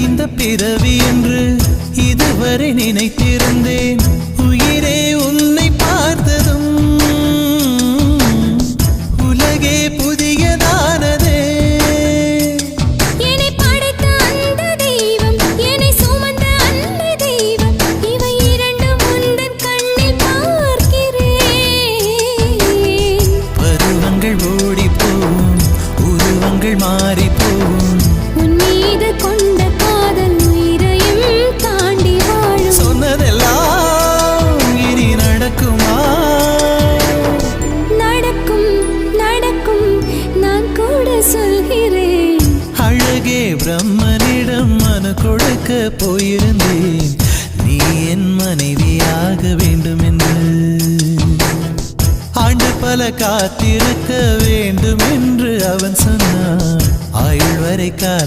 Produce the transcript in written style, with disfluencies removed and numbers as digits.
இந்த பிறவி என்று இதுவரை நினைத்திருந்தேன். உயிரே உன்னை பார்த்ததும் உலகே புதியதானதே. என்னை படைத்த அந்த தெய்வம், என்னை சுமந்த அந்த தெய்வம், இவை இரண்டும் உந்தன் கண்ணில் பார்க்கிறேன். பருவங்கள் ஓடிப்போம், உருவங்கள் மாறிப்போம். உன் மீது கொண்ட காதல் உயிரையும் தாண்டி வாழும். சொன்னதெல்லாம் இனி நடக்குமா? நடக்கும் நடக்கும், நான் கூட சொல்கிறேன். அழகே பிரம்மனிடம் மனு கொடுக்க போயிருந்தேன், நீ என் மனைவியாக வேண்டும் என்று. ஆண்டு பல காத்திருக்க வேண்டும் என்று அவன் சொன்னான், ஆயுள் வரை காத்து